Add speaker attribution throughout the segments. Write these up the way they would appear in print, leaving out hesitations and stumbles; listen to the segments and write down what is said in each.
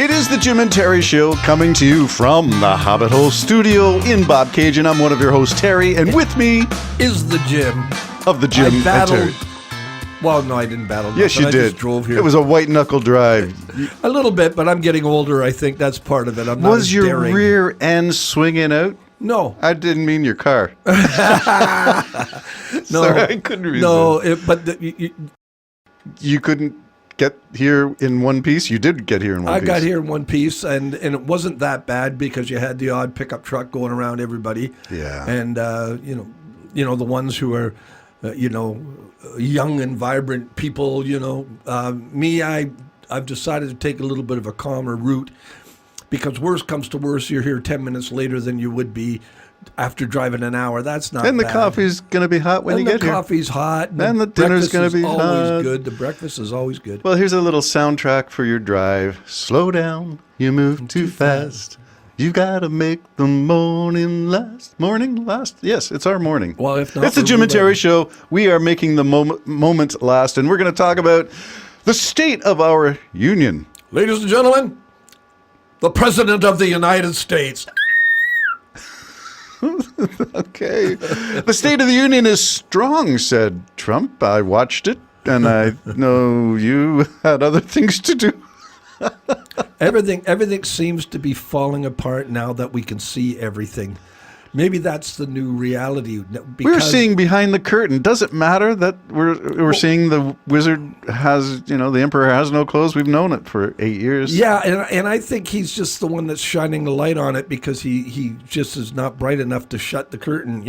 Speaker 1: It is the Jim and Terry Show coming to you from the Hobbit Hole Studio in Bob Cage, and I'm one of your hosts, Terry, and with me
Speaker 2: is the Jim.
Speaker 1: Of the Jim
Speaker 2: I battled,
Speaker 1: and Terry.
Speaker 2: Well, no, I didn't battle.
Speaker 1: Yes, you
Speaker 2: I
Speaker 1: did.
Speaker 2: Just drove here.
Speaker 1: It was a white knuckle drive.
Speaker 2: A little bit, but I'm getting older. I think that's part of it. I'm not
Speaker 1: Was your
Speaker 2: daring.
Speaker 1: rear end swinging out?
Speaker 2: No.
Speaker 1: I didn't mean your car.
Speaker 2: No.
Speaker 1: Sorry, I couldn't resist.
Speaker 2: No,
Speaker 1: you couldn't get here in one piece? You did get here in one piece.
Speaker 2: I got here in one piece, and it wasn't that bad because you had the odd pickup truck going around everybody.
Speaker 1: Yeah.
Speaker 2: And, you know, the ones who are, young and vibrant people, me, I've decided to take a little bit of a calmer route because worse comes to worse, you're here 10 minutes later than you would be after driving an hour. That's not
Speaker 1: And the
Speaker 2: bad.
Speaker 1: coffee's going to be hot when you get here.
Speaker 2: And the coffee's hot.
Speaker 1: And the dinner's going to be
Speaker 2: always
Speaker 1: hot.
Speaker 2: good. The breakfast is always good.
Speaker 1: Well, here's a little soundtrack for your drive. Slow down, you move too fast. You gotta make the morning last. Morning last? Yes, it's our morning.
Speaker 2: Well, if not,
Speaker 1: it's the Jim and Terry Show. We are making the moment last, and we're going to talk about the state of our union.
Speaker 2: Ladies and gentlemen, the President of the United States.
Speaker 1: Okay. The State of the Union is strong, said Trump. I watched it, and I know you had other things to do.
Speaker 2: Everything seems to be falling apart now that we can see everything. Maybe that's the new reality.
Speaker 1: We're seeing behind the curtain. Does it matter that we're seeing the wizard has, the emperor has no clothes? We've known it for 8 years.
Speaker 2: Yeah, and I think he's just the one that's shining the light on it because he just is not bright enough to shut the curtain,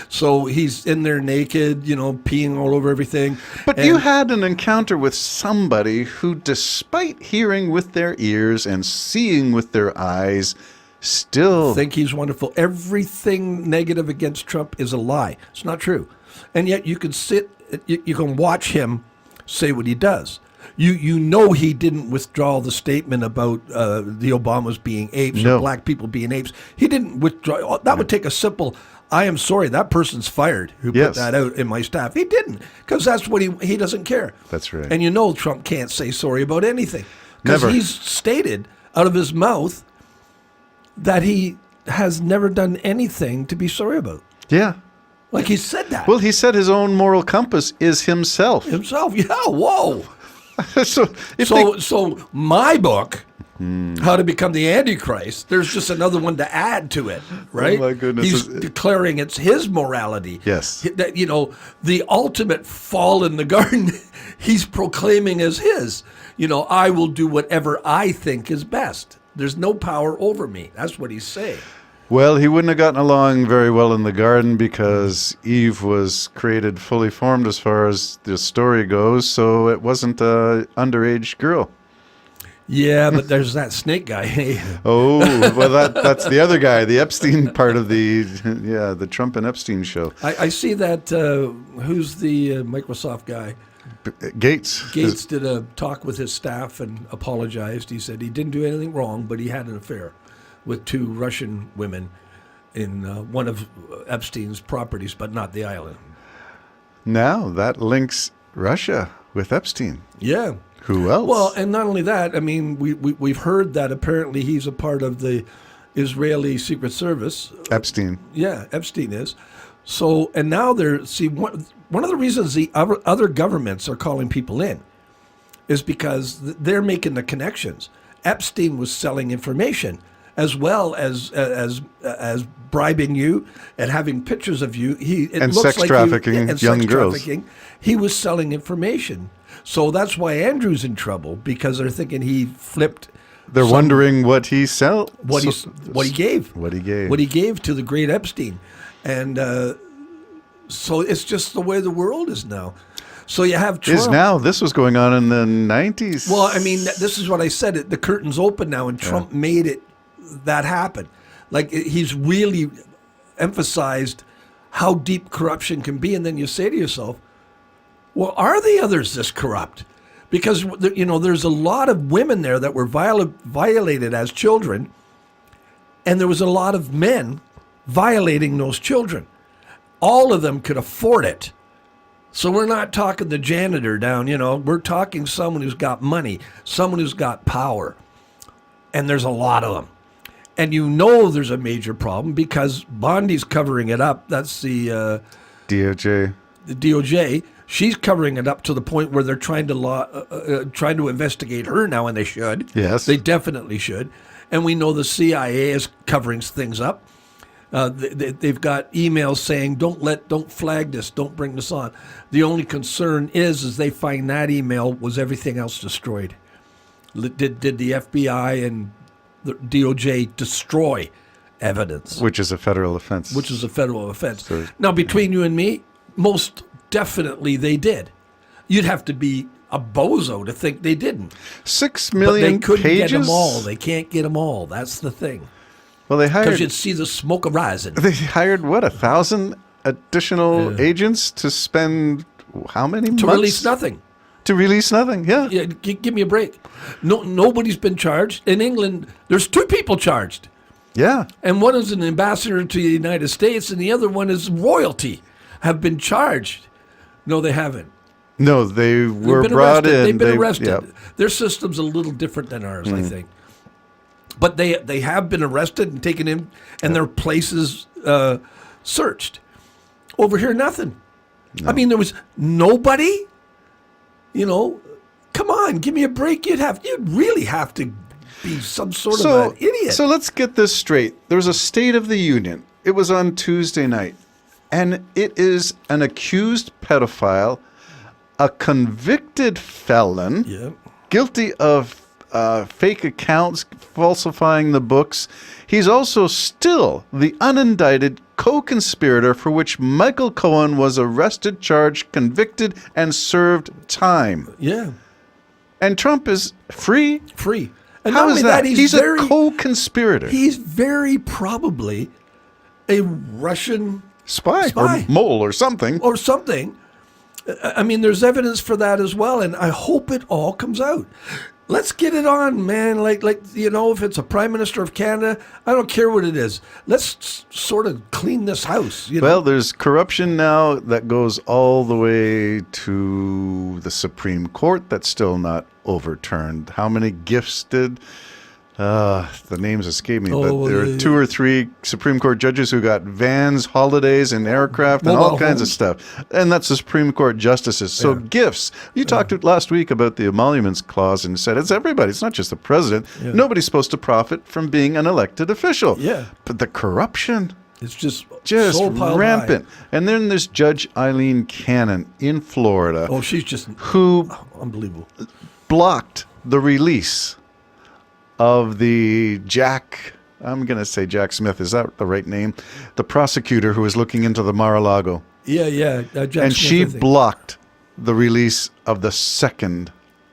Speaker 2: So he's in there naked, peeing all over everything.
Speaker 1: But you had an encounter with somebody who, despite hearing with their ears and seeing with their eyes, still
Speaker 2: think he's wonderful. Everything negative against Trump is a lie. It's not true. And yet you can you can watch him say what he does. You know he didn't withdraw the statement about the Obamas being apes or black people being apes. He didn't withdraw. That would take a simple, I am sorry, that person's fired who put that out in my staff. He didn't, because that's what he doesn't care.
Speaker 1: That's right.
Speaker 2: And Trump can't say sorry about anything. Because
Speaker 1: Never.
Speaker 2: he's stated out of his mouth that he has never done anything to be sorry about.
Speaker 1: Yeah.
Speaker 2: Like he said that.
Speaker 1: Well, he said his own moral compass is himself.
Speaker 2: Himself, yeah, whoa.
Speaker 1: so
Speaker 2: my book, How to Become the Antichrist, there's just another one to add to it, right?
Speaker 1: Oh, my goodness.
Speaker 2: He's declaring it's his morality.
Speaker 1: Yes.
Speaker 2: That, the ultimate fall in the garden, he's proclaiming as his. I will do whatever I think is best. There's no power over me. That's what he's saying.
Speaker 1: Well, he wouldn't have gotten along very well in the garden because Eve was created fully formed as far as the story goes, so it wasn't an underage girl.
Speaker 2: Yeah, but there's that snake guy.
Speaker 1: Oh, well, that's the other guy, the Epstein part of the Trump and Epstein show.
Speaker 2: I see that, who's the Microsoft guy?
Speaker 1: Gates.
Speaker 2: Gates did a talk with his staff and apologized. He said he didn't do anything wrong, but he had an affair with 2 Russian women in one of Epstein's properties, but not the island.
Speaker 1: Now that links Russia with Epstein.
Speaker 2: Yeah.
Speaker 1: Who else?
Speaker 2: Well, and not only that, I mean, we've heard that apparently he's a part of the Israeli Secret Service.
Speaker 1: Epstein.
Speaker 2: Yeah, Epstein is. So, and now one of the reasons the other governments are calling people in is because they're making the connections. Epstein was selling information as well as bribing you and having pictures of you.
Speaker 1: And sex trafficking young girls.
Speaker 2: He was selling information. So that's why Andrew's in trouble, because they're thinking he flipped.
Speaker 1: They're wondering what he gave.
Speaker 2: What he gave. What he gave to the great Epstein. And so it's just the way the world is now. So you have Trump.
Speaker 1: This was going on in the 90s.
Speaker 2: Well, I mean, this is what I said. The curtain's open now, and Trump made that happen. Like, he's really emphasized how deep corruption can be. And then you say to yourself, well, are the others this corrupt? Because, there's a lot of women there that were violated as children, and there was a lot of men violating those children. All of them could afford it. So we're not talking the janitor down, we're talking someone who's got money, someone who's got power. and there's a lot of them. And you know there's a major problem because Bondi's covering it up. That's the
Speaker 1: DOJ.
Speaker 2: The DOJ. She's covering it up to the point where they're trying to investigate her now, and they should.
Speaker 1: Yes.
Speaker 2: They definitely should. And we know the CIA is covering things up. They've got emails saying, don't flag this, don't bring this on. The only concern is they find that email was everything else destroyed. Did the FBI and the DOJ destroy evidence?
Speaker 1: Which is a federal offense.
Speaker 2: Which is a federal offense.
Speaker 1: So,
Speaker 2: now, between you and me, most definitely they did. You'd have to be a bozo to think they didn't.
Speaker 1: 6 million
Speaker 2: But they couldn't
Speaker 1: pages?
Speaker 2: get them all. They can't get them all. That's the thing.
Speaker 1: Well, they
Speaker 2: Because
Speaker 1: hired.
Speaker 2: you'd see the smoke arising.
Speaker 1: They hired 1,000 additional agents to spend how many months?
Speaker 2: To release nothing.
Speaker 1: To release nothing. Yeah.
Speaker 2: Yeah, give me a break. Nobody's been charged. In England, there's 2 people charged.
Speaker 1: Yeah.
Speaker 2: And one is an ambassador to the United States, and the other one is royalty, have been charged. No, they haven't.
Speaker 1: No, they were
Speaker 2: They've been
Speaker 1: brought
Speaker 2: arrested.
Speaker 1: in.
Speaker 2: They've been arrested.
Speaker 1: Yep.
Speaker 2: Their system's a little different than ours, I think. But they have been arrested and taken in, and their places searched. Over here, nothing. No. I mean, there was nobody. You know, come on, give me a break. You'd really have to be some sort of an idiot.
Speaker 1: So let's get this straight. There's a State of the Union. It was on Tuesday night, and it is an accused pedophile, a convicted felon, guilty of fake accounts, falsifying the books. He's also still the unindicted co-conspirator for which Michael Cohen was arrested, charged, convicted, and served time.
Speaker 2: Yeah.
Speaker 1: And Trump is free?
Speaker 2: Free. And
Speaker 1: how is that?
Speaker 2: He's
Speaker 1: a co-conspirator.
Speaker 2: He's very probably a Russian
Speaker 1: spy. Or mole or something.
Speaker 2: Or something. I mean, there's evidence for that as well, and I hope it all comes out. Let's get it on, man. Like you know, if it's a Prime Minister of Canada, I don't care what it is. Let's sort of clean this house.
Speaker 1: Well, there's corruption now that goes all the way to the Supreme Court that's still not overturned. How many gifts did... the names escape me, but there are 2 or 3 Supreme Court judges who got vans, holidays, and aircraft, and all kinds of stuff. And that's the Supreme Court justices. So gifts. You talked last week about the emoluments clause and said it's everybody. It's not just the president. Yeah. Nobody's supposed to profit from being an elected official.
Speaker 2: Yeah.
Speaker 1: But the corruption...
Speaker 2: It's just
Speaker 1: so rampant. High. And then there's Judge Eileen Cannon in Florida.
Speaker 2: Oh, she's just... unbelievable.
Speaker 1: Blocked the release of the I'm going to say Jack Smith. Is that the right name? The prosecutor who was looking into the Mar-a-Lago.
Speaker 2: Yeah.
Speaker 1: Jack and Smith, she blocked the release of the 2nd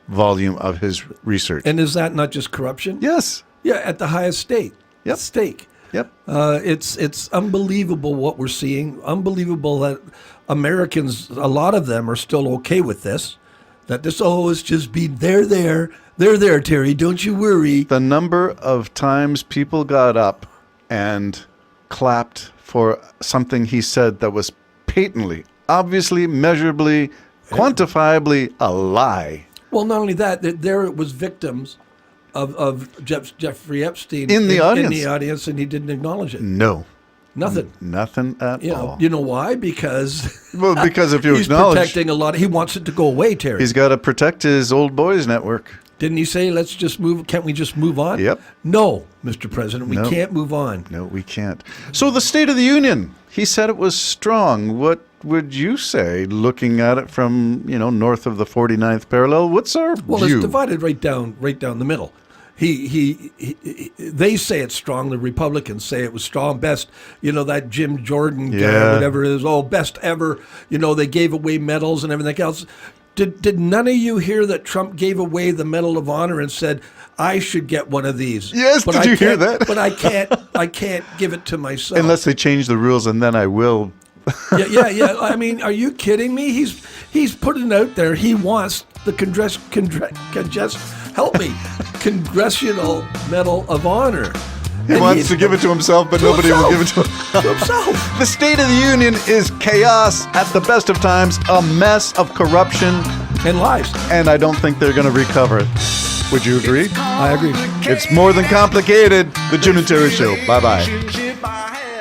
Speaker 1: volume of his research.
Speaker 2: And is that not just corruption?
Speaker 1: Yes.
Speaker 2: Yeah, at the highest stake. Stake.
Speaker 1: Yep.
Speaker 2: It's unbelievable what we're seeing. Unbelievable that Americans, a lot of them, are still okay with this. That this is just being they're there, Terry. Don't you worry.
Speaker 1: The number of times people got up and clapped for something he said that was patently, obviously, measurably, quantifiably a lie.
Speaker 2: Well, not only that, there it was victims of Jeffrey Epstein
Speaker 1: in the audience,
Speaker 2: and he didn't acknowledge it.
Speaker 1: No.
Speaker 2: Nothing.
Speaker 1: Nothing at all.
Speaker 2: You know why? Because
Speaker 1: if you
Speaker 2: he's
Speaker 1: acknowledge,
Speaker 2: protecting a lot. He wants it to go away, Terry.
Speaker 1: He's got to protect his old boys network.
Speaker 2: Didn't he say, let's just move? Can't we just move on?
Speaker 1: Yep.
Speaker 2: No, Mr. President, we can't move on.
Speaker 1: No, we can't. So the State of the Union, he said it was strong. What would you say, looking at it from, north of the 49th parallel? What's our view?
Speaker 2: Well, it's divided right down the middle. They say it's strong. The Republicans say it was strong. Best, that Jim Jordan guy, whatever it is. Best ever. They gave away medals and everything else. Did none of you hear that Trump gave away the Medal of Honor and said, I should get one of these?
Speaker 1: Yes,
Speaker 2: but
Speaker 1: did you hear that?
Speaker 2: But I can't give it to myself.
Speaker 1: Unless they change the rules, and then I will.
Speaker 2: Yeah. I mean, are you kidding me? He's putting it out there. He wants the Congressional Medal of Honor.
Speaker 1: He wants to give it to himself, but nobody will give it to
Speaker 2: himself.
Speaker 1: The State of the Union is chaos at the best of times, a mess of corruption
Speaker 2: and lies.
Speaker 1: And I don't think they're going to recover it. Would you agree?
Speaker 2: I agree.
Speaker 1: It's more than complicated. The June and Terry Show. Bye-bye.